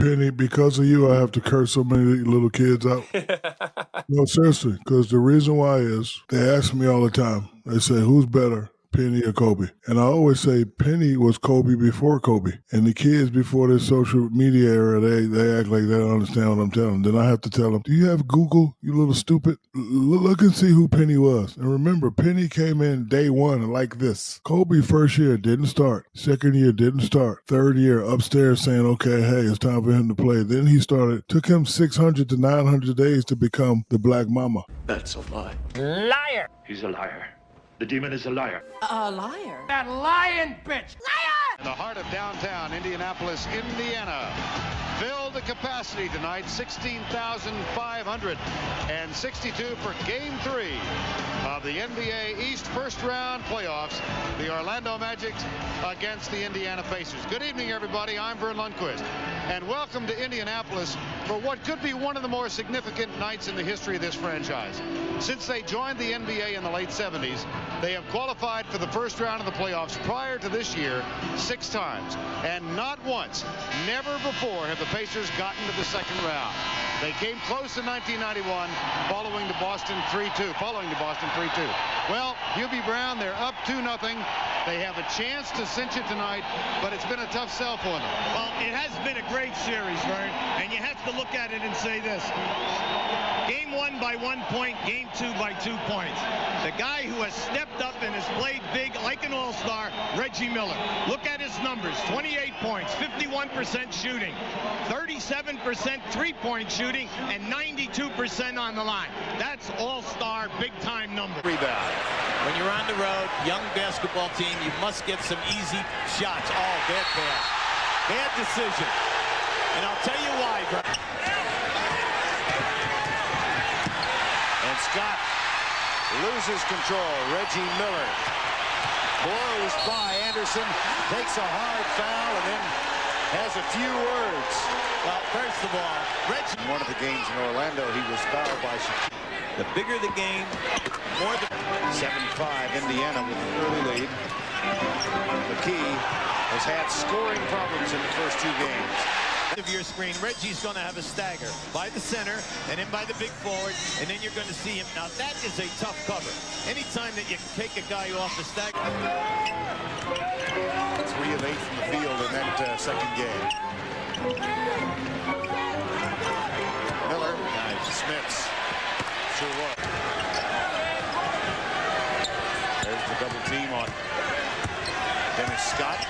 Penny, because of you, I have to curse so many little kids out. No, seriously, because the reason why is they ask me all the time. They say, who's better, Penny or Kobe? And I always say Penny was Kobe before Kobe. And the kids before this social media era, they act like they don't understand what I'm telling them. Then I have to tell them, do you have Google, you little stupid? Look and see who Penny was. And remember, Penny came in day one like this. Kobe first year didn't start. Second year didn't start. Third year upstairs saying, okay, hey, it's time for him to play. Then he started. Took him 600 to 900 days to become the Black Mama. That's a lie. Liar! He's a liar. The demon is a liar. A liar? That lying bitch! Liar! In the heart of downtown Indianapolis, Indiana. Filled the capacity tonight, 16,562 for Game 3 of the NBA East first round playoffs. The Orlando Magic against the Indiana Pacers. Good evening, everybody. I'm Vern Lundquist. And welcome to Indianapolis for what could be one of the more significant nights in the history of this franchise. Since they joined the NBA in the late 70s, they have qualified for the first round of the playoffs prior to this year 6 times. And not once, never before have the Pacers gotten to the second round. They came close in 1991 following the Boston 3-2. Well, Hubie Brown, they're up 2-0. They have a chance to cinch it tonight, but it's been a tough sell for them. Well, it has been a great series, Vern, and you have to look at it and say this. Game 1 by 1 point, game 2 by 2 points. The guy who has stepped up and has played big like an all-star, Reggie Miller. Look at his numbers, 28 points, 51% shooting, 37% three-point shooting, and 92% on the line. That's all-star, big-time number. Rebound. When you're on the road, young basketball team, you must get some easy shots. Oh, bad pass. Bad decision. And I'll tell you why, Vern. And Scott loses control. Reggie Miller blows by Anderson, takes a hard foul, and then has a few words. Well, first of all, Reggie. In one of the games in Orlando, he was fouled by Shaquille. The bigger the game, more the 7-5 Indiana with an early lead. McKee has had scoring problems in the first 2 games. Of your screen, Reggie's going to have a stagger by the center and then by the big forward, and then you're going to see him. Now that is a tough cover. Anytime that you take a guy off the stagger. 3 of 8 from the field in that second game. Miller, nice. Smiths. Sure was. There's the double team on Dennis Scott.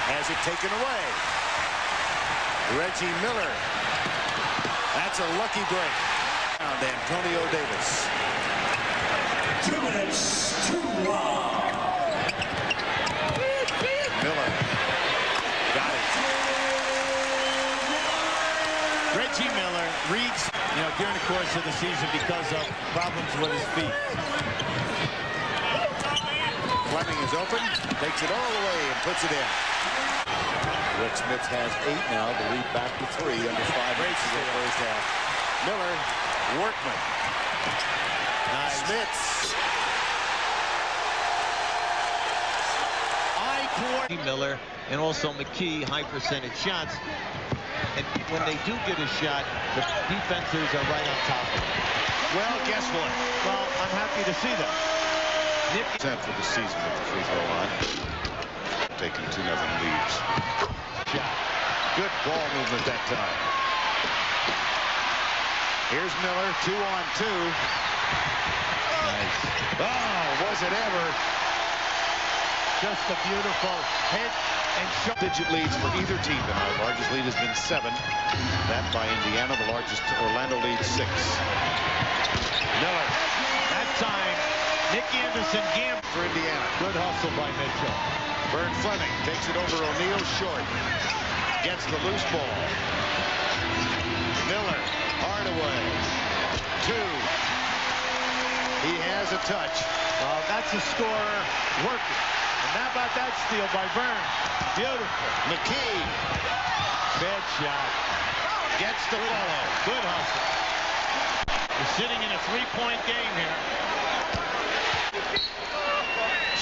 Has it taken away. Reggie Miller. That's a lucky break. And Antonio Davis. 2 minutes to round. Miller. Got it. Reggie Miller reads, during the course of the season because of problems with his feet. Fleming is open, takes it all the way and puts it in. Rick Smith has 8 now, the lead back to 3 under 5 minutes in the first half. Miller, Workman. Nice. Smiths. Miller and also McKee, high percentage shots. And when they do get a shot, the defenders are right on top of it. Well, guess what? Well, I'm happy to see that. Nick for the season at the free throw line. Taking 2-0 leads. Shot. Good ball movement that time. Here's Miller, 2-on-2. Nice. Oh, was it ever? Just a beautiful hit and shot. Digit leads for either team tonight. Largest lead has been 7. That by Indiana. The largest Orlando lead 6. Miller. That time, Nick Anderson gambled For Indiana. Good hustle by Mitchell. Vern Fleming takes it over O'Neal short. Gets the loose ball. Miller. Hardaway. 2. He has a touch. That's a scorer working. And how about that steal by Vern? Beautiful. McKee. Bad shot. Gets the follow. Good hustle. We're sitting in a 3-point game here.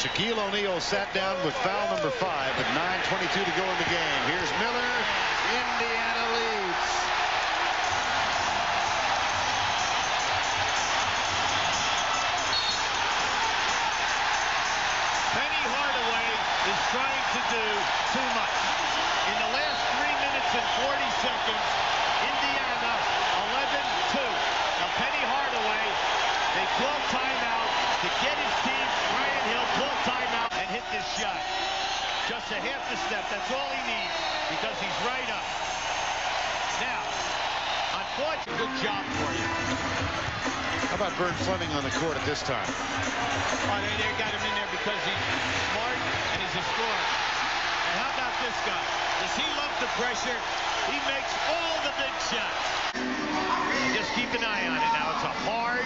Shaquille O'Neal sat down with foul number 5 with 9:22 to go in the game. Here's Miller. Indiana seconds. Indiana 11-2. Now Penny Hardaway, they call timeout to get his team. Bryant Hill call timeout and hit this shot. Just a half a step. That's all he needs because he's right up. Now, unfortunately, good job for you. How about Vern Fleming on the court at this time? Oh, they got him in there because he's smart and he's a scorer. And how about this guy? Does he love the pressure? He makes all the big shots. Just keep an eye on it now. It's a hard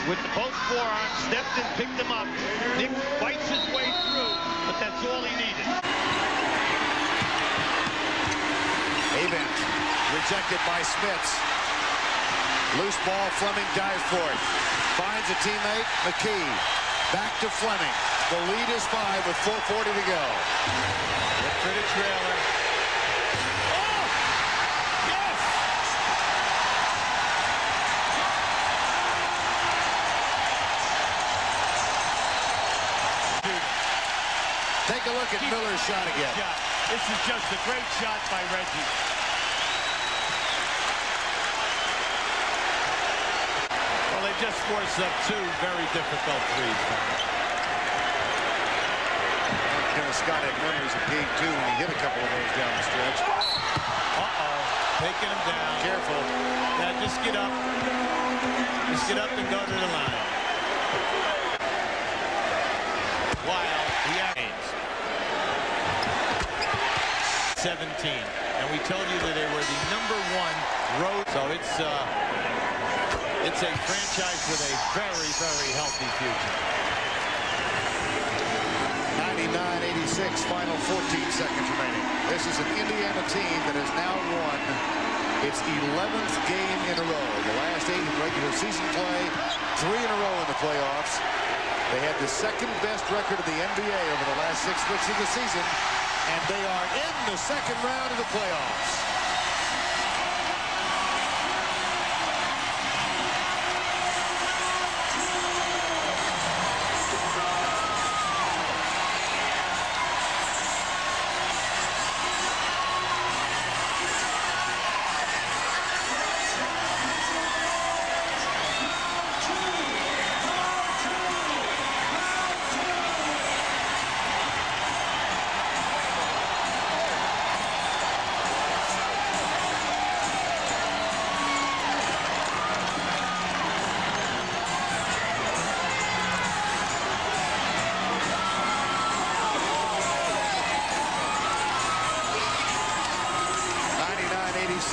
with both forearms, stepped and picked him up. Nick fights his way through, but that's all he needed. Avent rejected by Smits. Loose ball, Fleming dives for it. Finds a teammate, McKee. Back to Fleming. The lead is 5 with 4:40 to go. Look for the trailer. Oh! Yes! Take a look at Miller's shot again. This is just a great shot by Reggie. Well, they just forced up 2 very difficult threes. Scott had memories of game 2 when he hit a couple of those down the stretch. Taking him down. Careful. Now just get up. Just get up and go to the line. While he aims. 17. And we told you that they were the #1 road. So it's a franchise with a very, very healthy future. 99-86, final 14 seconds remaining. This is an Indiana team that has now won its 11th game in a row. The last 8 in regular season play, 3 in a row in the playoffs. They had the second best record of the NBA over the last 6 weeks of the season, and they are in the second round of the playoffs.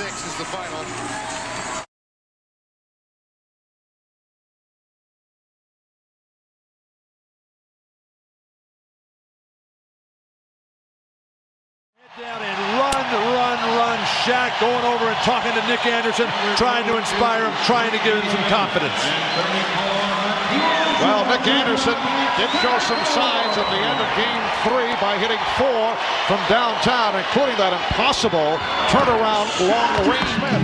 Is the final. Down and run. Shaq going over and talking to Nick Anderson, trying to inspire him, trying to give him some confidence. Well, Nick Anderson did show some signs at the end of game 3 by hitting 4 from downtown, including that impossible turnaround long range. Smith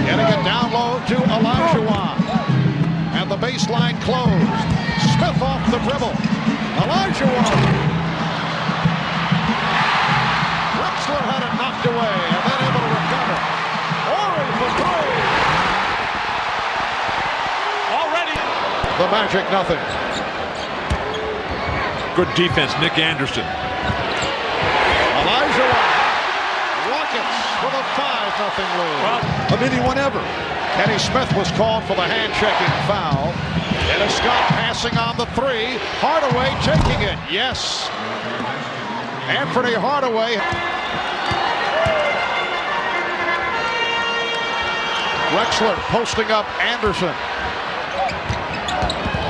getting it down low to Olajuwon, and the baseline closed. Smith off the dribble. Olajuwon. Wexler had it knocked away and then able to recover. Horry for 3. Already the Magic nothing. Good defense, Nick Anderson. Olajuwon. Rockets with a 5-0 lead. Of anyone ever. Kenny Smith was called for the hand-checking foul. Dennis Scott passing on the 3. Hardaway taking it. Yes. Anthony Hardaway. Wexler posting up Anderson.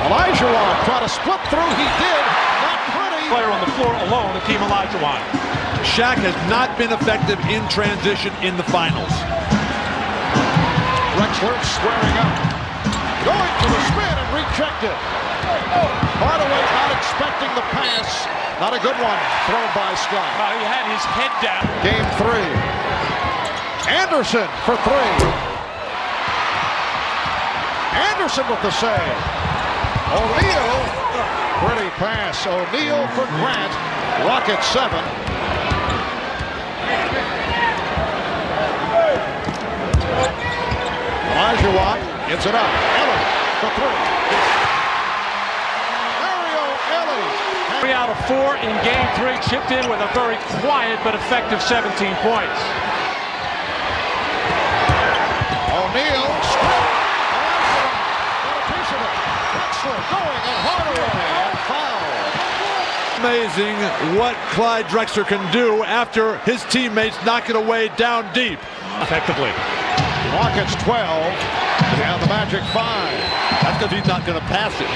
Olajuwon trying to split through. He did. Not pretty. Player on the floor alone, the team Olajuwon. Shaq has not been effective in transition in the finals. Wexler squaring up. Going to the spin and rejected. Hardaway not expecting the pass. Not a good one thrown by Scott. He had his head down. Game 3. Anderson for 3. Anderson with the save. O'Neal. Pretty pass. O'Neal for Grant. Rockets 7. Gives it up. Ellie for three. Mario Ellie. 3 out of 4 in Game 3. Chipped in with a very quiet but effective 17 points. O'Neal. Got a piece of it. Drexler going and Hardaway. And foul. Amazing what Clyde Drexler can do after his teammates knock it away down deep. Effectively. Rockets 12, and the Magic 5. That's because he's not going to pass it.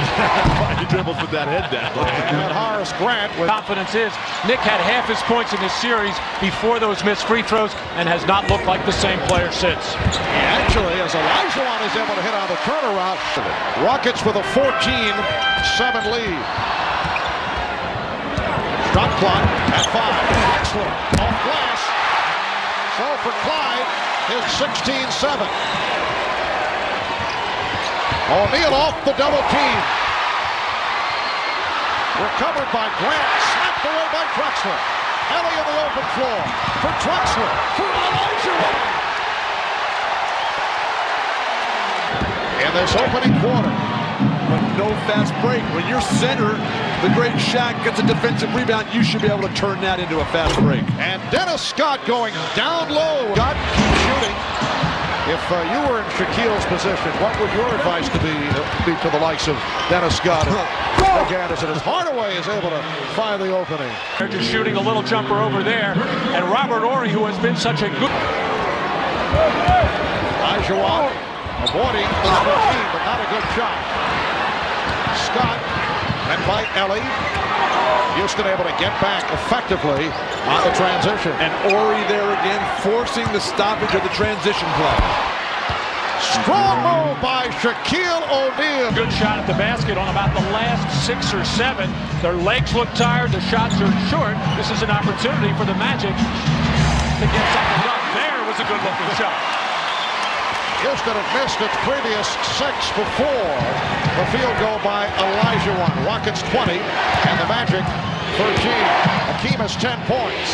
He dribbles with that head down. And Horace Grant with Confidence is Nick had half his points in this series before those missed free throws and has not looked like the same player since. actually, as Olajuwon is able to hit on the turnaround. Rockets with a 14-7 lead. Shot clock at 5. Drexler off glass. So for Clyde, his 16-7. O'Neal off the double team. Recovered by Grant. Slapped away by Drexler. Ellie on the open floor. For Drexler. For Olajuwon. In this opening quarter. But no fast break. When you're center, the great Shaq gets a defensive rebound, you should be able to turn that into a fast break. And Dennis Scott going down low. Scott shooting. If you were in Shaquille's position, what would your advice be to the likes of Dennis Scott and Nick Anderson as Hardaway is able to find the opening? They're just shooting a little jumper over there. And Robert Horry, who has been such a good... Olajuwon avoiding the 15, but not a good shot. Scott and by Ellie. Houston able to get back effectively on the transition. And Horry there again, forcing the stoppage of the transition play. Strong move by Shaquille O'Neal. Good shot at the basket on about the last 6 or 7. Their legs look tired. The shots are short. This is an opportunity for the Magic to get something done. There was a good-looking shot. Houston had missed its previous 6 before the field goal by Olajuwon. Rockets 20 and the Magic 13. Hakeem has 10 points.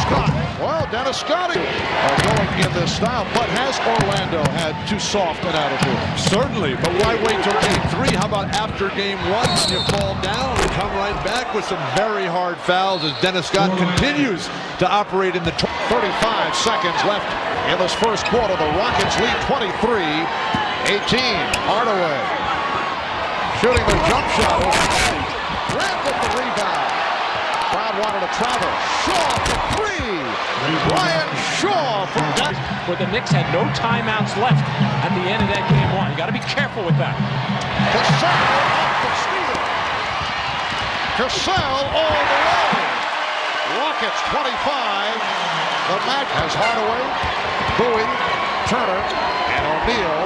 Scott, well, Dennis Scott are going in this style, but has Orlando had too soft an attitude? Certainly, but why wait till Game 3? How about after Game 1 when you fall down and come right back with some very hard fouls as Dennis Scott continues to operate in the 35 seconds left in this first quarter. The Rockets lead 23-18. Hardaway shooting the jump shot. Grant with the rebound. Crowd wanted to travel. Shaw for 3. Bryant Shaw from that. Where the Knicks had no timeouts left at the end of that Game 1. You got to be careful with that. Cassell off the steal. Cassell all the way. Rockets 25. The match has Hardaway, Bowie, Turner, and O'Neal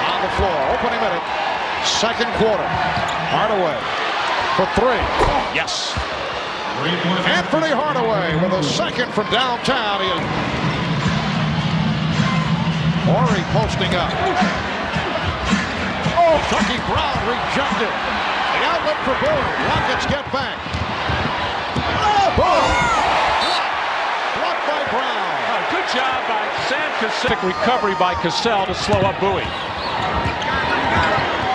on the floor. Opening minute, second quarter. Hardaway for 3. Yes. Anthony Hardaway with a second from downtown. Horry posting up. Oh, Chucky Brown rejected. The outlet for Bowie. Rockets get back. Oh, blocked by Brown. Good job by Sam Cassell. Recovery by Cassell to slow up Bowie.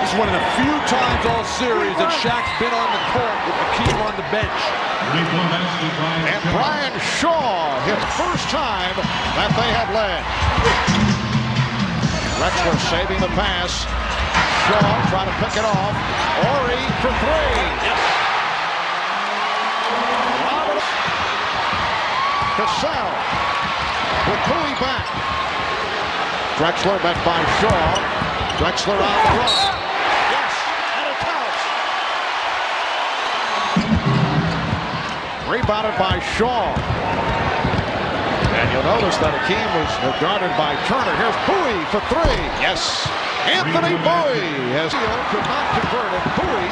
This is one of the few times all series that Shaq's been on the court with Hakeem on the bench. And Brian Shaw, his first time that they have led. Drexler saving the pass. Shaw trying to pick it off. Horry for 3. Yes. Cassell with Bowie back. Drexler met by Shaw. Drexler on the run. Yes, and it counts. Rebounded by Shaw. And you'll notice that Hakeem was guarded by Turner. Here's Bowie for 3. Yes. Anthony Bowie has could not convert it. Bowie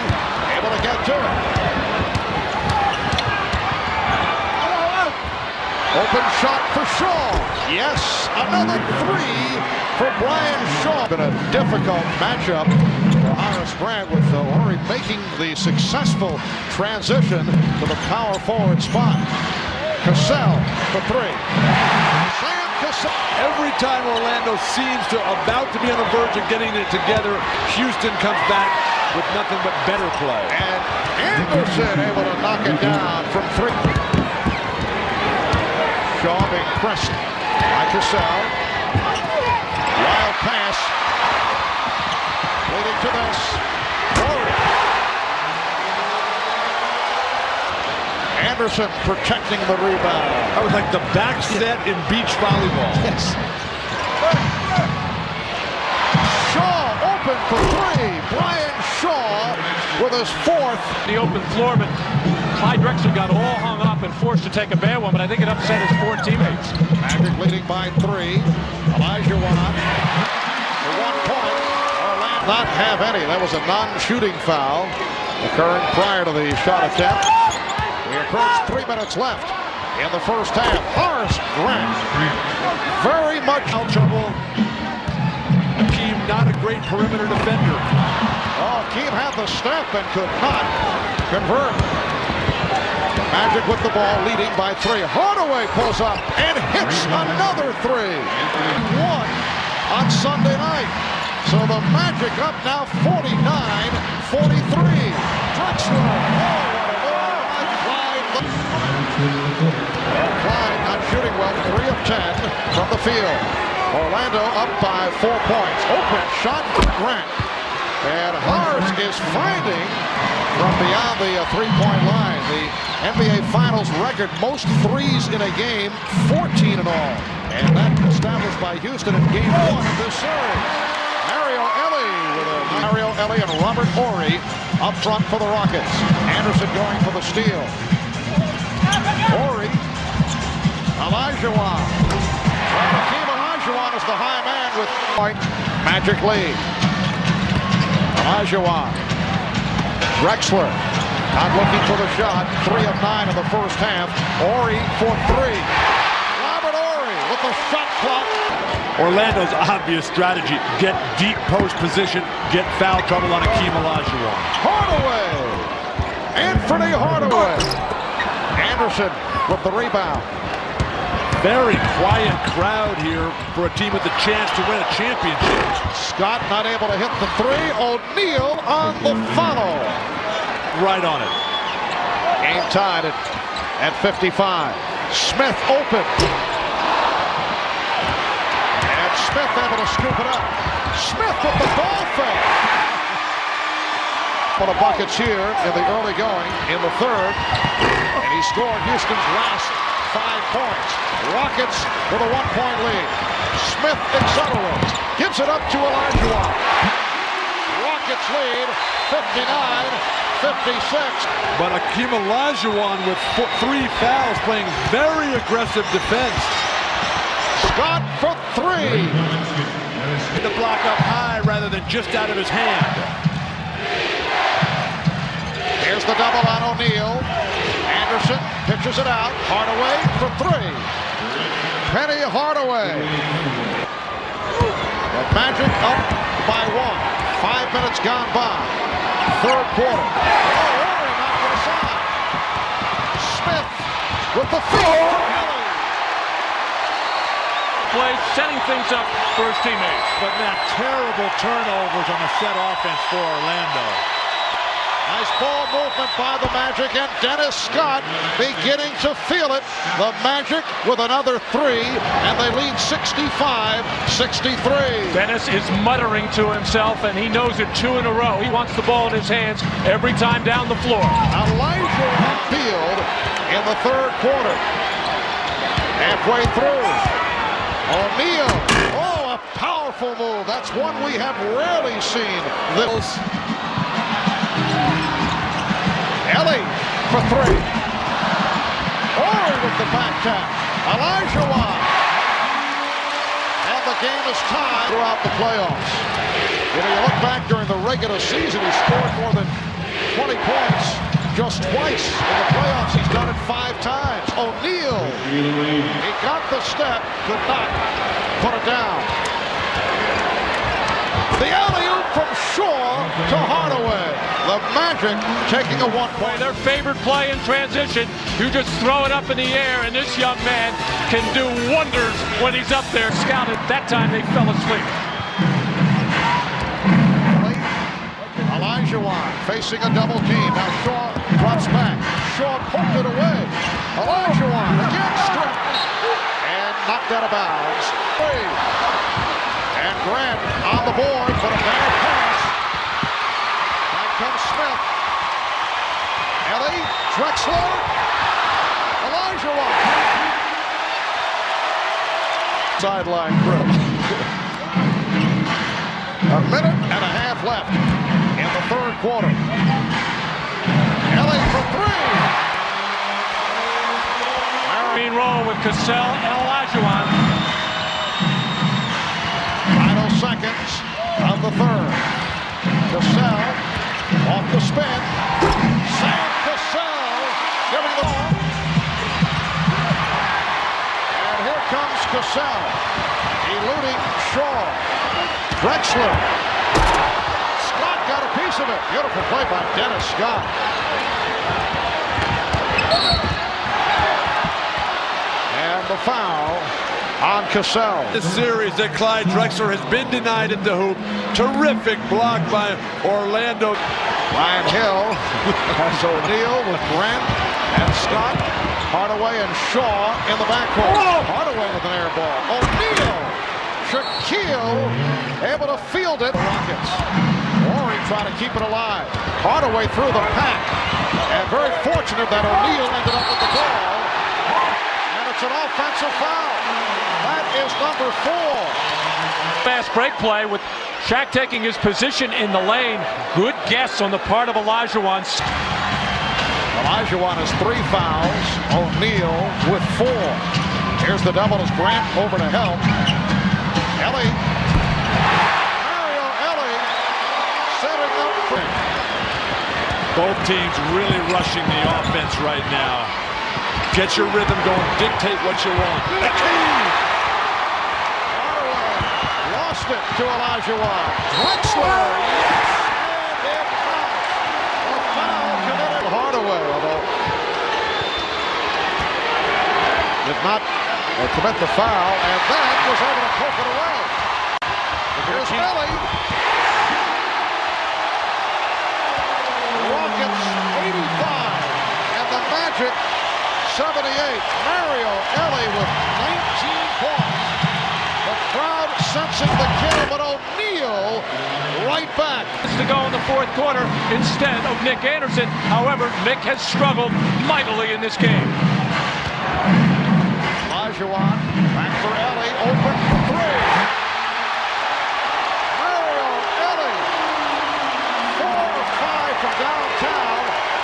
able to get to it. Open shot for Shaw. Yes, another 3 for Brian Shaw. Been a difficult matchup for Horace Grant with Horry making the successful transition to the power forward spot. Cassell for 3. Sam Cassell. Every time Orlando seems to about to be on the verge of getting it together, Houston comes back with nothing but better play. And Anderson able to knock it down from 3. Shaw being pressed by Cassell. Wild pass. Leading to this. Anderson protecting the rebound. That was like the back set in beach volleyball. Yes. Shaw open for 3. Bryant Shaw with his 4th. The open floor, but Clyde Drexler got all hung up and forced to take a bad one, but I think it upset his 4 teammates. Magic leading by 3. Elijah Wan for 1 point. Orlando not have any. That was a non-shooting foul occurring prior to the shot attempt. We approach 3 minutes left in the first half. Horace Grant very much Out trouble. Akeem not a great perimeter defender. Oh, Akeem had the step and could not convert. Magic with the ball, leading by 3. Hardaway pulls up and hits another 3. 1 on Sunday night. So the Magic up now 49-43. Drexler. Clyde not shooting well, 3 of 10 from the field. Orlando up by 4 points. Open shot from Grant. And Horace is finding from beyond the 3-point line. The NBA Finals record, most 3s in a game, 14 in all. And that established by Houston in game 1 of this series. Mario Ellie and Robert Horry up front for the Rockets. Anderson going for the steal. Horry, Olajuwon. Hakeem Olajuwon is the high man with point. Magic lead. Olajuwon. Drexler not looking for the shot. 3 of 9 in the first half. Horry for 3. Robert Horry with the shot clock. Orlando's obvious strategy, get deep post position, get foul trouble on Akeem Olajuwon. Hardaway! Anthony Hardaway! Anderson with the rebound. Very quiet crowd here for a team with a chance to win a championship. Scott not able to hit the 3. O'Neal on the follow. Right on it. Game tied at 55. Smith open. Smith able to scoop it up. Smith with the ball fake. For the buckets here in the early going in the 3rd. And he scored Houston's last 5 points. Rockets with a 1-point lead. Smith accelerates. Gives it up to Olajuwon. Rockets lead 59-56. But Akeem Olajuwon with 3 fouls playing very aggressive defense. Scott for 3. The block up high rather than just out of his hand. Here's the double on O'Neal. Anderson pitches it out. Hardaway for 3. Penny Hardaway. The Magic up by 1. 5 minutes gone by. 3rd quarter. Oh, Horry knocked it aside. Smith with the field. Play, setting things up for his teammates. But now terrible turnovers on the set offense for Orlando. Nice ball movement by the Magic, and Dennis Scott beginning to feel it. The Magic with another 3, and they lead 65-63. Dennis is muttering to himself, and he knows it 2 in a row. He wants the ball in his hands every time down the floor. Elijah on field in the 3rd quarter. Halfway through. O'Neal, oh, a powerful move. That's one we have rarely seen. Ellie for 3. Horry with the back tap. Olajuwon. And the game is tied throughout the playoffs. You know, you look back during the regular season, he scored more than 20 points just twice. In the playoffs, he's done it 5 times. O'Neal, he got the step, could not put it down. The alley-oop from Shaw to Hardaway. The The Magic taking a 1 point. Their favorite play in transition. You just throw it up in the air, and this young man can do wonders when he's up there. Scouted that time, they fell asleep. Olajuwon facing a double team. Now Shaw drops back. Shaw poked it away. Olajuwon again stripped and knocked out of bounds. And Grant on the board for a bad pass. Back comes Smith. Ellie, Drexler, Olajuwon. Sideline grip. A minute and a half left in the third quarter. Ellie for three. Green roll with Cassell and Olajuwon. Final seconds of the third. Cassell off the spin. Sam Cassell giving the ball. And here comes Cassell. Eluding Shaw. Drexler. Scott got a piece of it. Beautiful play by Dennis Scott. And the foul on Cassell. This series that Clyde Drexler has been denied at the hoop. Terrific block by Orlando. Ryan Hill has O'Neal with Grant and Scott. Hardaway and Shaw in the backcourt. Hardaway with an air ball. O'Neal. Shaquille able to field it. Rockets. Horry trying to keep it alive. Hardaway through the pack. And very fortunate that O'Neal ended up with the ball. And it's an offensive foul. That is number 4. Fast break play with Shaq taking his position in the lane. Good guess on the part of Olajuwon. Olajuwon has 3 fouls. O'Neal with 4. Here's the double as Grant over to help. Ellie. Mario Ellie setting up for him. Both teams really rushing the offense right now. Get your rhythm going. Dictate what you want. The key. Hardaway lost it to Olajuwon. Drexler. And it counts. A foul committed. Hardaway, although did not commit the foul, and then was able to poke it away. Here's Ellie. Rockets 85, and the Magic 78. Mario Ellie with 19 points. The crowd sensing the kill, but O'Neal right back. It's to go in the fourth quarter instead of Nick Anderson. However, Nick has struggled mightily in this game. Olajuwon back for Ellie, open for 3. Mario Ellie, 4 or 5 from downtown,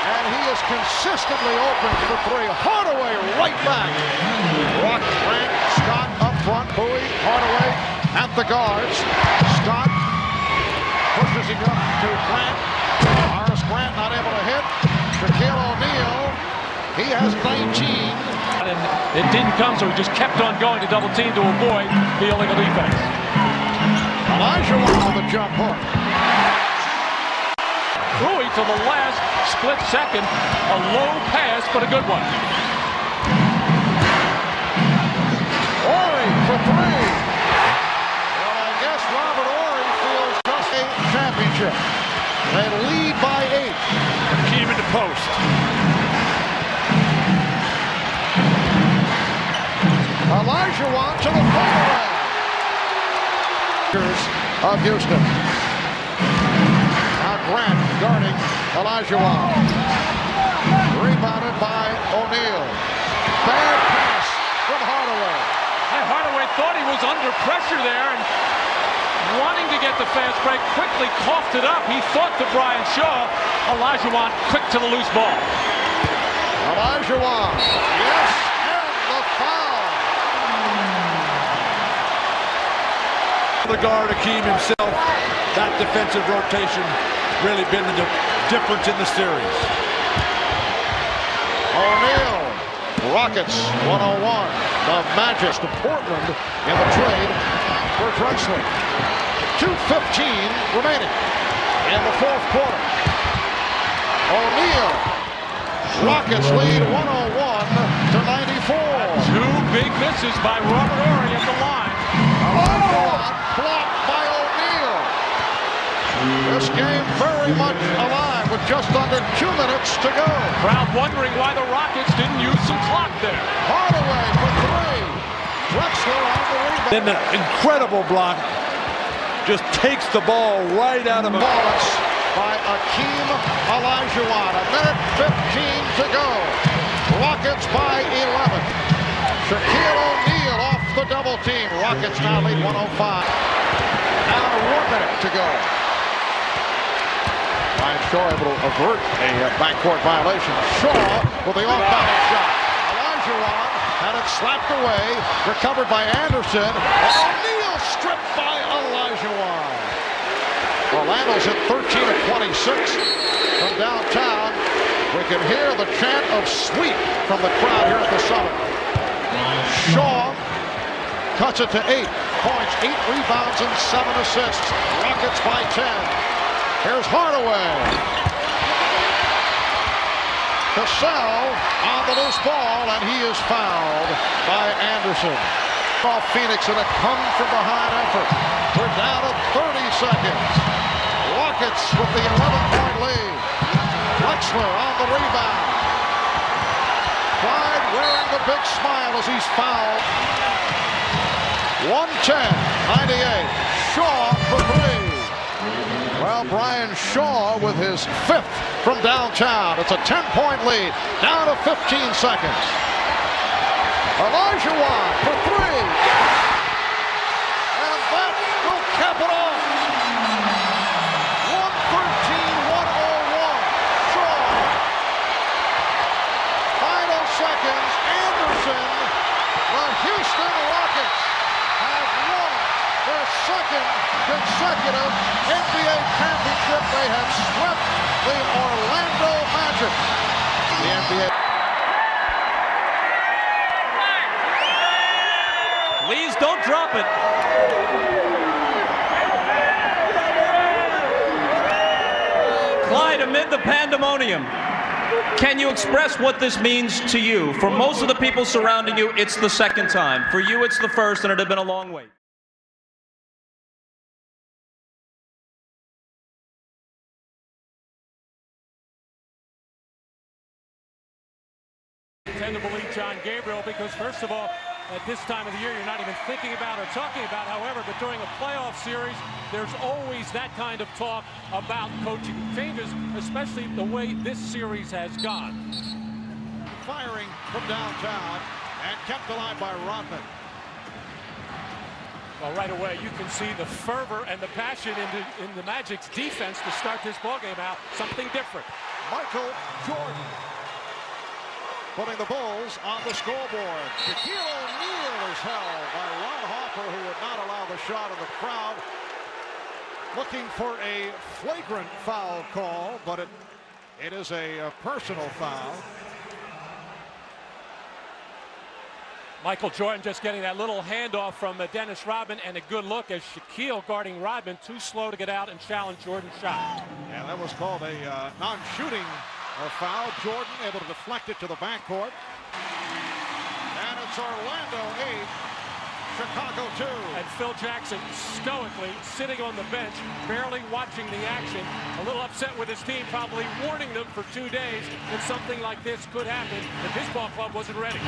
and he is consistently open for 3. Hardaway right back. Rock, Grant, Scott up front, Bowie, Hardaway at the guards. Scott pushes him up to Grant. Horace Grant not able to hit. Shaquille O'Neal, he has 19. And it didn't come, so he just kept on going to double team to avoid the illegal defense. Olajuwon with a jump hook. Rui to the last split second. A low pass, but a good one. Horry for 3. Well, I guess Robert Horry feels just a championship. They lead by 8. Keep him in the post. Olajuwon to the fairway. Of Houston. Now Grant guarding Olajuwon. Rebounded by O'Neal. Bad pass from Hardaway. Hardaway thought he was under pressure there and wanting to get the fast break, quickly coughed it up. He thought to Bryant Shaw. Olajuwon quick to the loose ball. Olajuwon. Yes, and the foul. The guard, Hakeem himself, that defensive rotation really been the difference in the series. O'Neal, Rockets 101. The Magic to Portland in the trade for Drexler. 2:15 remaining in the fourth quarter. O'Neal. Rockets lead 101-94. Two big misses by Robert Horry at the line. Blocked by O'Neal. This game very much alive with just under 2 minutes to go. Crowd wondering why the Rockets didn't use some clock there. Hardaway for three. Drexler on the rebound. Then an incredible block. Just takes the ball right out of it. Wallace by Akeem Olajuwon. 1:15 to go. Rockets by 11. Shaquille O'Neal off the double team. Rockets now lead 105. Now 1 minute to go. Ryan Shaw able to avert a backcourt violation. Shaw with the off-balance shot. Olajuwon had it slapped away. Recovered by Anderson. O'Neal stripped by Olajuwon. Orlando's hit 13 of 26 from downtown. We can hear the chant of sweep from the crowd here at the Summit. Shaw cuts it to 8 points, 8 rebounds, and 7 assists. Rockets by 10. Here's Hardaway. Cassell on the loose ball, and he is fouled by Anderson. Off Phoenix in a come-from-behind effort. We're down to 30 seconds. Rockets with the 11-point lead. Drexler on the rebound. Clyde wearing the big smile as he's fouled. 110-98. Shaw for three. Well, Brian Shaw with his 5th from downtown. It's a 10-point lead. Down to 15 seconds. Olajuwon for three. And that will cap it off. 113-101. Shaw. Final seconds. Anderson. The Houston Rockets have won their 2nd consecutive NBA championship. They have swept the Orlando Magic. The NBA. Please don't drop it. Clyde, amid the pandemonium, can you express what this means to you? For most of the people surrounding you, it's the 2nd time. For you, it's the 1st, and it had been a long wait. I tend to believe John Gabriel because, first of all, at this time of the year, you're not even thinking about or talking about, however, but during a playoff series, there's always that kind of talk about coaching changes, especially the way this series has gone. Firing from downtown and kept alive by Rodman. Well, right away, you can see the fervor and the passion in the Magic's defense to start this ballgame out. Something different. Michael Jordan putting the Bulls on the scoreboard. Shaquille O'Neal is held by Ron Harper, who would not allow the shot of the crowd. Looking for a flagrant foul call, but it is a personal foul. Michael Jordan just getting that little handoff from Dennis Rodman, and a good look as Shaquille guarding Rodman, too slow to get out and challenge Jordan's shot. Yeah, that was called a non-shooting foul. Jordan able to deflect it to the backcourt. And it's Orlando 8, Chicago 2. And Phil Jackson stoically sitting on the bench, barely watching the action. A little upset with his team, probably warning them for 2 days that something like this could happen if his ball club wasn't ready.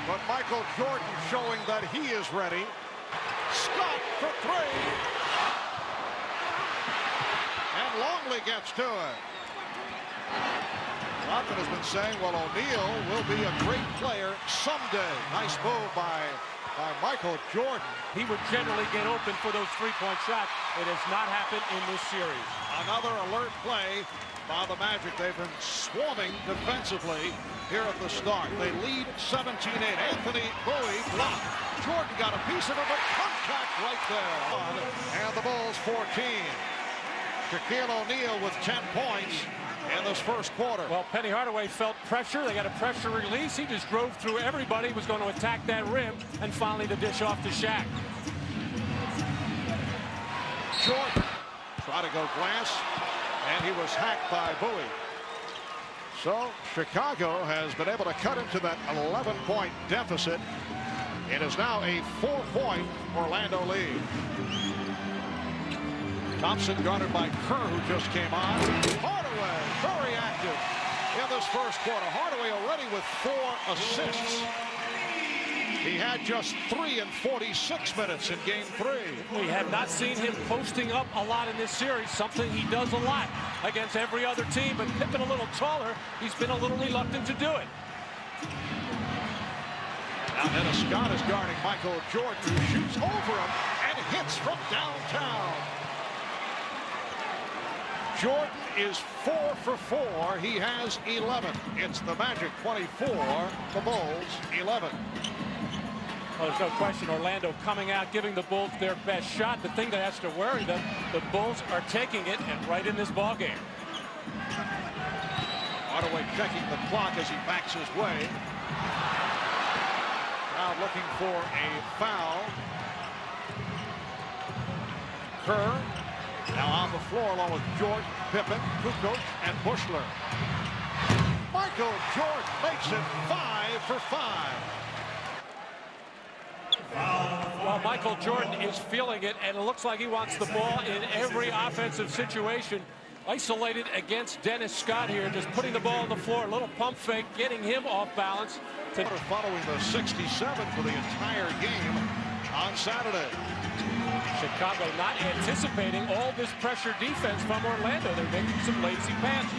But Michael Jordan showing that he is ready. Scott for three. And Longley gets to it. Rodman has been saying, well, O'Neal will be a great player someday. Nice move by Michael Jordan. He would generally get open for those three-point shots. It has not happened in this series. Another alert play by the Magic. They've been swarming defensively here at the start. They lead 17-8. Anthony Bowie blocked. Jordan got a piece of it, but contact right there. And the Bulls 14. Shaquille O'Neal with 10 points in this first quarter. Well, Penny Hardaway felt pressure. They got a pressure release. He just drove through everybody, was going to attack that rim, and finally the dish off to Shaq. Jordan tried to go glass, and he was hacked by Bowie. So Chicago has been able to cut into that 11-point deficit. It is now a 4-point Orlando lead. Thompson guarded by Kerr, who just came on. Hardaway, very active in this first quarter. Hardaway already with 4 assists. He had just 3 in 46 minutes in game 3. We have not seen him posting up a lot in this series, something he does a lot against every other team, but Pippen a little taller, he's been a little reluctant to do it. Now Dennis Scott is guarding Michael Jordan, who shoots over him and hits from downtown. Jordan is 4 for 4. He has 11. It's the Magic 24, the Bulls 11. Well, there's no question Orlando coming out, giving the Bulls their best shot. The thing that has to worry them, the Bulls are taking it and right in this ball game. Hardaway checking the clock as he backs his way. Now looking for a foul. Kerr now on the floor along with Jordan, Pippen, Kukoc, and Bushler. Michael Jordan makes it 5 for 5. Well, Michael Jordan is feeling it, and it looks like he wants the ball in every offensive situation. Isolated against Dennis Scott here, just putting the ball on the floor, a little pump fake, getting him off balance. Following the 67 for the entire game on Saturday. Chicago not anticipating all this pressure defense from Orlando. They're making some lazy passes.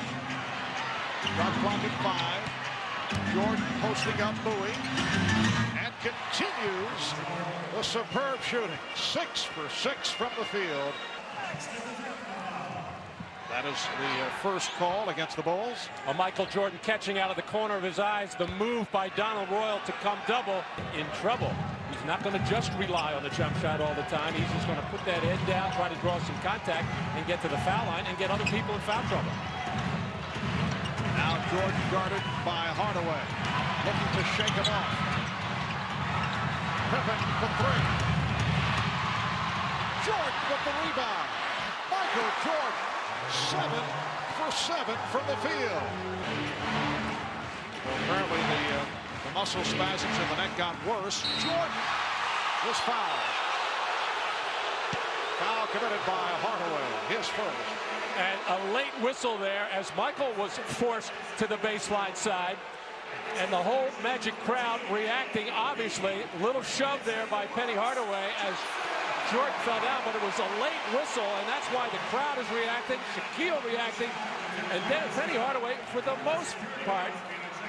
Shot clock at 5. Jordan posting up Bowie. And continues the superb shooting. 6 for 6 from the field. That is the first call against the Bulls. Michael Jordan catching out of the corner of his eyes. The move by Donald Royal to come double. In trouble. He's not going to just rely on the jump shot all the time. He's just going to put that head down, try to draw some contact, and get to the foul line and get other people in foul trouble. Now Jordan guarded by Hardaway. Looking to shake him off. Pippen for 3. Jordan with the rebound. Michael Jordan 7 for 7 from the field. Well, apparently the muscle spasms in the neck got worse. Jordan was fouled. Foul committed by Hardaway, his first. And a late whistle there as Michael was forced to the baseline side. And the whole Magic crowd reacting, obviously. Little shove there by Penny Hardaway as Jordan fell down, but it was a late whistle, and that's why the crowd is reacting, Shaquille reacting, and then Penny Hardaway, for the most part,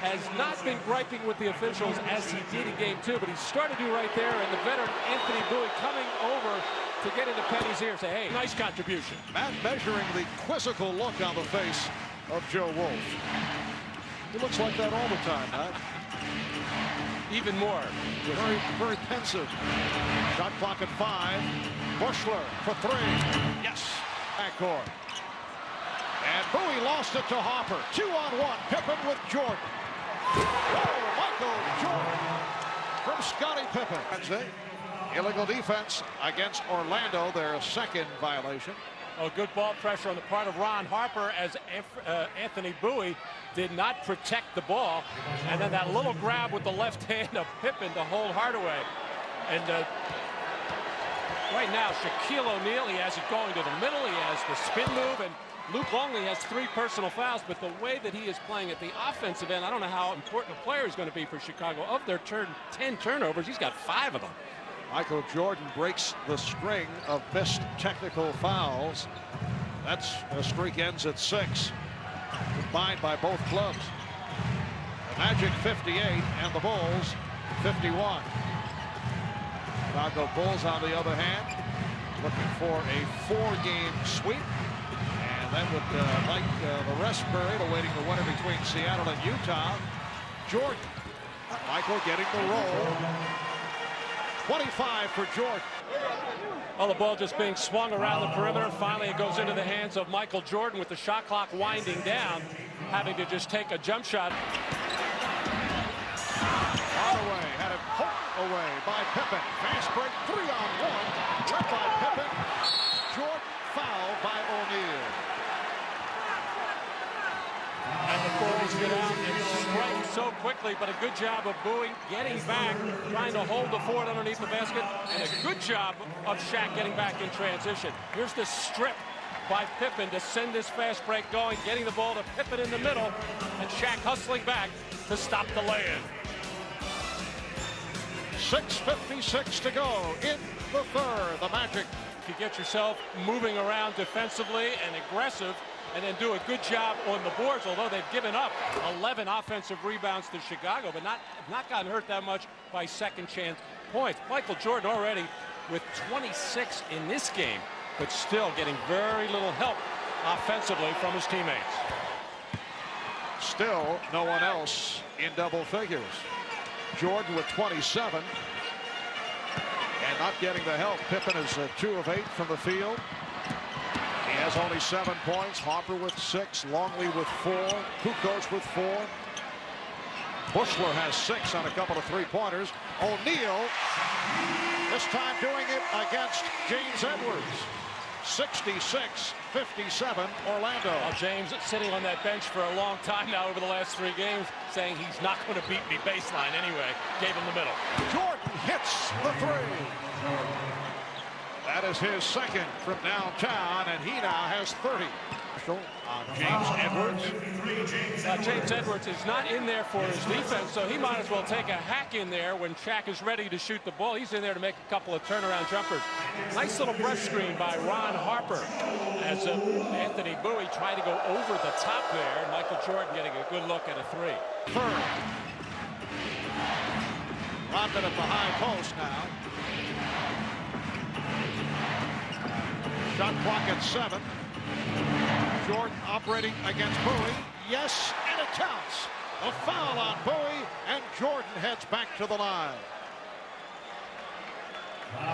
has not been griping with the officials as he did in game 2, but he started to right there, and the veteran Anthony Bowie coming over to get into Penny's ear, say, hey, nice contribution. Matt measuring the quizzical look on the face of Joe Wolf. He looks like that all the time, Matt. Even more. Very, very pensive. Shot clock at 5. Bushler for 3. Yes. Backcourt. And Bowie lost it to Hopper. 2-on-1. Pippen with Jordan. Oh, Michael Jordan from Scottie Pippen. Wednesday. Illegal defense against Orlando, their second violation. Oh, good ball pressure on the part of Ron Harper as Anthony Bowie did not protect the ball. And then that little grab with the left hand of Pippen to hold Hardaway. And right now, Shaquille O'Neal, he has it going to the middle. He has the spin move. And Luke Longley has 3 personal fouls. But the way that he is playing at the offensive end, I don't know how important a player he's going to be for Chicago. Of their 10 turnovers, he's got 5 of them. Michael Jordan breaks the string of missed technical fouls. That's a streak ends at 6. Combined by both clubs. The Magic 58 and the Bulls 51. Chicago Bulls, on the other hand, looking for a 4-game sweep. And that would like the rest period awaiting the winner between Seattle and Utah. Jordan. Michael getting the roll. 25 for Jordan. Well, the ball just being swung around the perimeter. Finally, it goes into the hands of Michael Jordan with the shot clock winding down, having to just take a jump shot. Hardaway had it poked away by Pippen. Fast break, 3-on-1. Led by Pippen. Jordan fouled by O'Neal. And the 40s get out and strike so quickly, but a good job of Bowie getting back, trying to hold the fort underneath the basket, and a good job of Shaq getting back in transition. Here's the strip by Pippen to send this fast break going, getting the ball to Pippen in the middle, and Shaq hustling back to stop the lay-in. 6:56 to go in the third. The Magic. If you get yourself moving around defensively and aggressive, and then do a good job on the boards, although they've given up 11 offensive rebounds to Chicago, but not gotten hurt that much by second chance points. Michael Jordan already with 26 in this game, but still getting very little help offensively from his teammates. Still no one else in double figures. Jordan with 27 and not getting the help. Pippen is 2 of 8 from the field. He has only 7 points. Harper with 6. Longley with 4. Kukoc with 4. Bushler has 6 on a couple of three-pointers. O'Neal, this time doing it against James Edwards. 66-57 Orlando. Well, James sitting on that bench for a long time now over the last 3 games, saying he's not going to beat me baseline anyway. Gave him the middle. Jordan hits the 3. That is his second from downtown, and he now has 30. James Edwards. James Edwards is not in there for his defense, so he might as well take a hack in there when Shaq is ready to shoot the ball. He's in there to make a couple of turnaround jumpers. Nice little brush screen by Ron Harper as Anthony Bowie tried to go over the top there, and Michael Jordan getting a good look at a 3. Third. Rodman at the high post now. Shot clock at 7. Jordan operating against Bowie. Yes, and it counts. A foul on Bowie, and Jordan heads back to the line.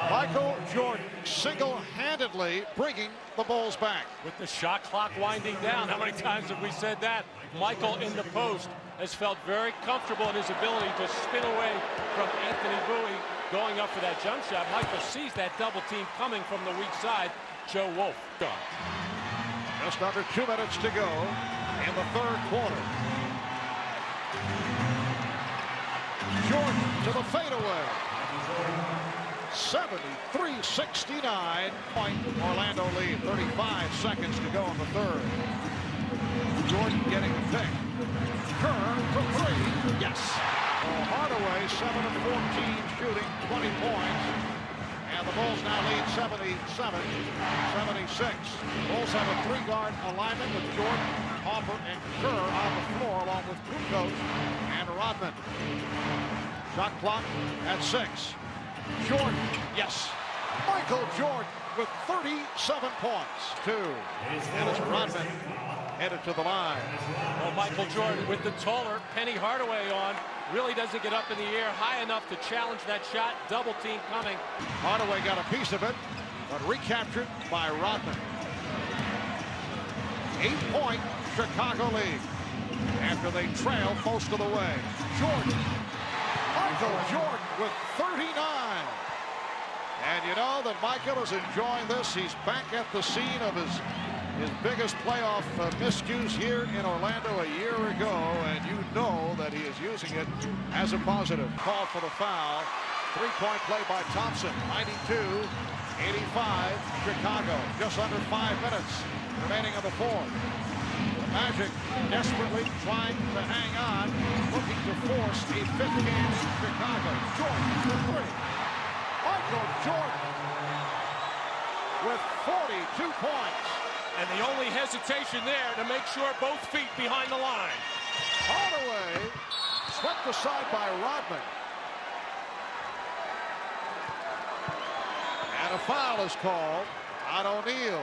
Michael Jordan single-handedly bringing the Bulls back. With the shot clock winding down, how many times have we said that? Michael in the post has felt very comfortable in his ability to spin away from Anthony Bowie going up for that jump shot. Michael sees that double team coming from the weak side. Joe Wolf gone. Just under 2 minutes to go in the third quarter. Jordan to the fadeaway. 73-69. Point Orlando lead. 35 seconds to go in the third. Jordan getting the pick. Kerr for 3. Yes. Hardaway 7 of 14 shooting, 20 points. And the Bulls now lead 77-76. Bulls have a 3-guard alignment with Jordan, Harper, and Kerr on the floor, along with Kukoc and Rodman. Shot clock at 6. Jordan, yes. Michael Jordan with 37 points. 2. And it's Rodman headed to the line. Well, Michael Jordan with the taller Penny Hardaway on. Really doesn't get up in the air high enough to challenge that shot. Double team coming. Hardaway got a piece of it, but recaptured by Rodman. 8-point Chicago lead after they trail most of the way. Jordan. Michael Jordan with 39. And you know that Michael is enjoying this. He's back at the scene of his biggest playoff miscues here in Orlando a year ago, and you know that he is using it as a positive. Call for the foul. 3-point play by Thompson. 92-85 Chicago. Just under 5 minutes remaining in the fourth. The Magic desperately trying to hang on, looking to force a 5th game in Chicago. Jordan for 3. Michael Jordan with 42 points. And the only hesitation there to make sure both feet behind the line. Hardaway swept aside by Rodman. And a foul is called on O'Neal.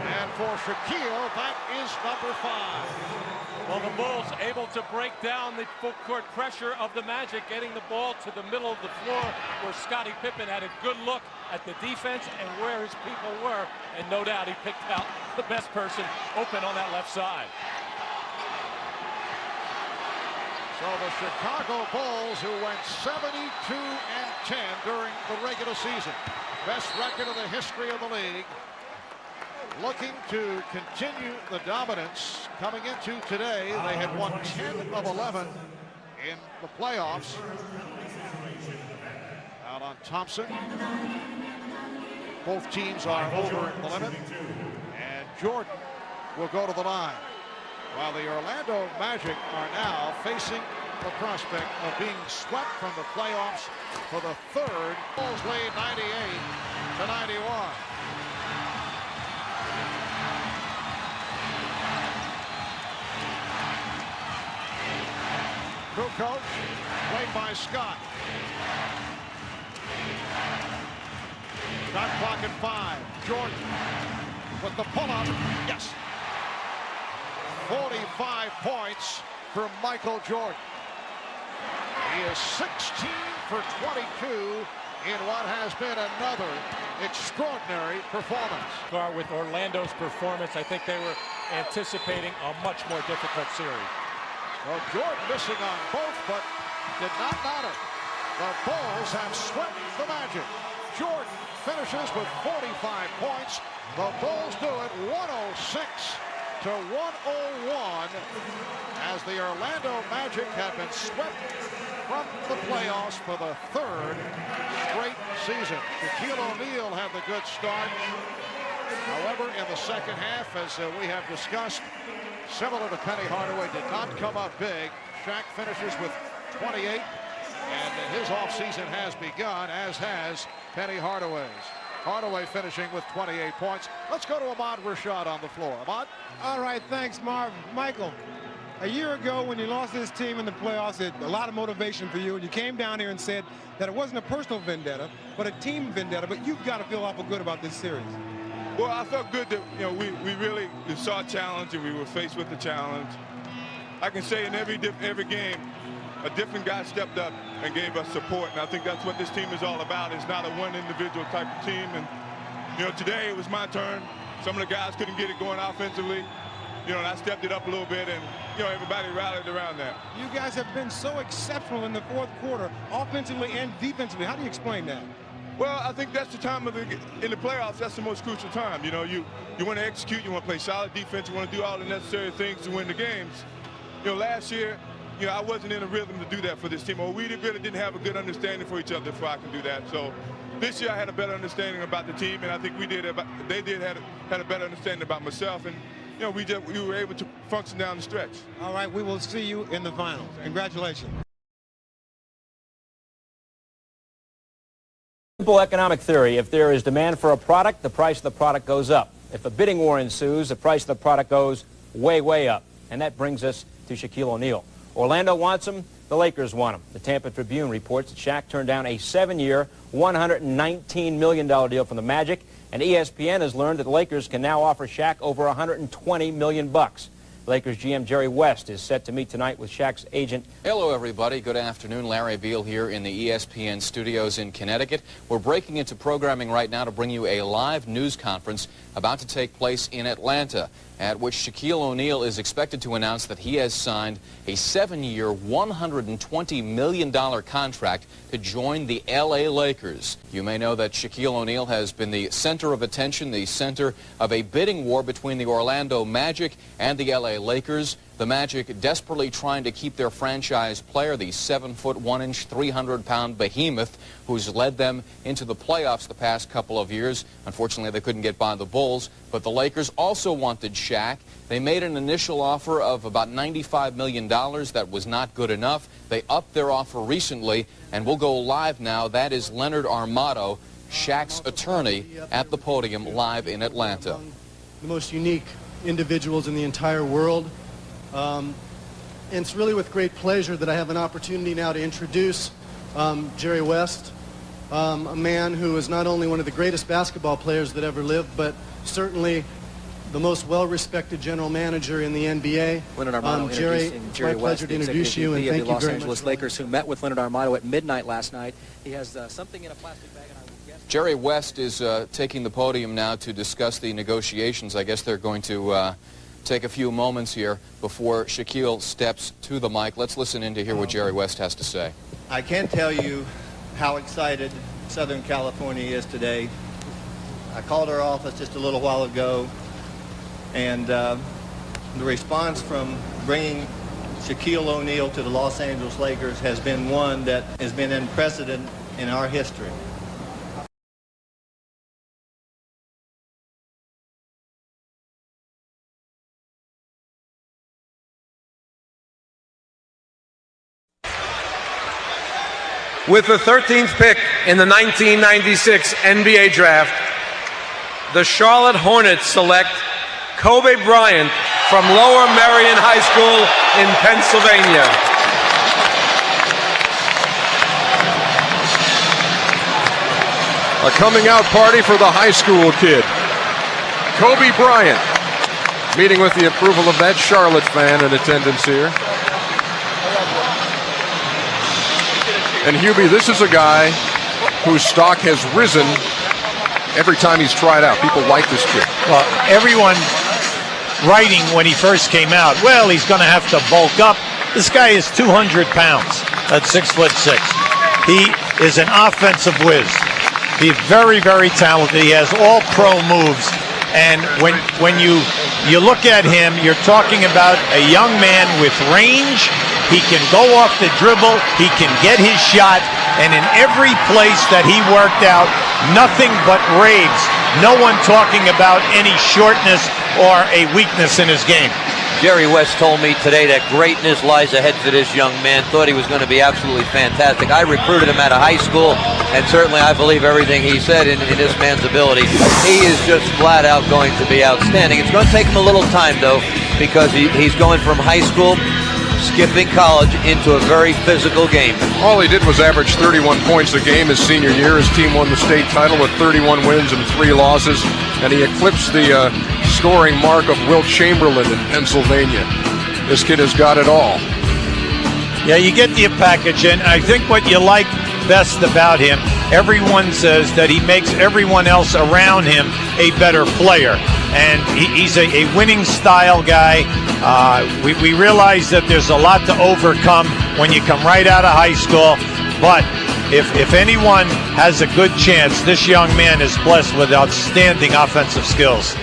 And for Shaquille, that is number 5. Well, the Bulls able to break down the full court pressure of the Magic, getting the ball to the middle of the floor where Scottie Pippen had a good look at the defense and where his people were, and no doubt he picked out the best person open on that left side. So the Chicago Bulls, who went 72-10 during the regular season, best record in the history of the league, looking to continue the dominance coming into today. They had won 10 of 11 in the playoffs. Out on Thompson. Both teams are over the limit. And Jordan will go to the line. While the Orlando Magic are now facing the prospect of being swept from the playoffs for the third. Bulls lead 98-91. Kukoc, played by Scott. Shot clock at 5. Jordan with the pull-up. Yes. 45 points for Michael Jordan. He is 16 for 22 in what has been another extraordinary performance. With Orlando's performance, I think they were anticipating a much more difficult series. Well, Jordan missing on both, but did not matter. The Bulls have swept the Magic. Jordan finishes with 45 points. The Bulls do it 106-101 as the Orlando Magic have been swept from the playoffs for the third straight season. Shaquille O'Neal had the good start. However, in the second half, as we have discussed, similar to Penny Hardaway, did not come up big. Shaq finishes with 28, and his offseason has begun, as has Penny Hardaway's. Hardaway finishing with 28 points. Let's go to Ahmad Rashad on the floor. Ahmad? All right, thanks, Marv. Michael, a year ago when you lost this team in the playoffs, it a lot of motivation for you, and you came down here and said that it wasn't a personal vendetta, but a team vendetta, but you've got to feel awful good about this series. Well, I felt good that, you know, we really saw a challenge and we were faced with the challenge. I can say in every game, a different guy stepped up and gave us support, and I think that's what this team is all about. It's not a one individual type of team, and, you know, today it was my turn. Some of the guys couldn't get it going offensively, you know, and I stepped it up a little bit, and, you know, everybody rallied around that. You guys have been so exceptional in the fourth quarter, offensively and defensively. How do you explain that? Well, I think that's the time in the playoffs, that's the most crucial time. You know, you want to execute, you want to play solid defense, you want to do all the necessary things to win the games. You know, last year, you know, I wasn't in a rhythm to do that for this team, or we really didn't have a good understanding for each other before I can do that. So this year I had a better understanding about the team, and I think they had a better understanding about myself, and, you know, we were able to function down the stretch. All right, we will see you in the finals. Congratulations. Simple economic theory. If there is demand for a product, the price of the product goes up. If a bidding war ensues, the price of the product goes way, way up. And that brings us to Shaquille O'Neal. Orlando wants him. The Lakers want him. The Tampa Tribune reports that Shaq turned down a 7-year, $119 million deal from the Magic. And ESPN has learned that the Lakers can now offer Shaq over $120 million. Lakers GM Jerry West is set to meet tonight with Shaq's agent. Hello, everybody. Good afternoon. Larry Beal here in the ESPN studios in Connecticut. We're breaking into programming right now to bring you a live news conference about to take place in Atlanta, at which Shaquille O'Neal is expected to announce that he has signed a 7-year, $120 million contract to join the L.A. Lakers. You may know that Shaquille O'Neal has been the center of attention, the center of a bidding war between the Orlando Magic and the L.A. Lakers. The Magic desperately trying to keep their franchise player, the 7-foot 1-inch, 300-pound behemoth who's led them into the playoffs the past couple of years. Unfortunately, they couldn't get by the Bulls, but the Lakers also wanted Shaq. They made an initial offer of about $95 million. That was not good enough. They upped their offer recently, and we'll go live now. That is Leonard Armato, Shaq's attorney, at the podium live in Atlanta. The most unique individuals in the entire world. And it's really with great pleasure that I have an opportunity now to introduce Jerry West, a man who is not only one of the greatest basketball players that ever lived, but certainly the most well-respected general manager in the NBA. Leonard Armato Jerry, introducing Jerry my West, pleasure to introduce you, and the thank you Los very Angeles much. Lakers, who met with Leonard Armato at midnight last night. He has something in a plastic bag, and I will guess. Jerry West is taking the podium now to discuss the negotiations. I guess they're going to take a few moments here before Shaquille steps to the mic. Let's listen in to hear what Jerry West has to say. I can't tell you how excited Southern California is today. I called our office just a little while ago And the response from bringing Shaquille O'Neal to the Los Angeles Lakers has been one that has been unprecedented in our history. With the 13th pick in the 1996 NBA Draft, the Charlotte Hornets select Kobe Bryant from Lower Merion High School in Pennsylvania. A coming out party for the high school kid. Kobe Bryant, meeting with the approval of that Charlotte fan in attendance here. And Hubie, this is a guy whose stock has risen every time he's tried out. People like this kid. Well, everyone writing when he first came out, well, he's going to have to bulk up. This guy is 200 pounds at 6'6". He is an offensive whiz. He's very, very talented. He has all pro moves. And when you look at him, you're talking about a young man with range. He can go off the dribble. He can get his shot. And in every place that he worked out, nothing but raves. No one talking about any shortness or a weakness in his game. Jerry West told me today that greatness lies ahead for this young man. Thought he was going to be absolutely fantastic. I recruited him out of high school, and certainly I believe everything he said in this man's ability. He is just flat out going to be outstanding. It's going to take him a little time, though, because he's going from high school, skipping college, into a very physical game. All he did was average 31 points a game his senior year. His team won the state title with 31 wins and 3 losses, and he eclipsed the scoring mark of Wilt Chamberlain in Pennsylvania. This kid has got it all. Yeah, you get the package, and I think what you like best about him, everyone says that he makes everyone else around him a better player. And he's a winning style guy. We realize that there's a lot to overcome when you come right out of high school. But if anyone has a good chance, this young man is blessed with outstanding offensive skills.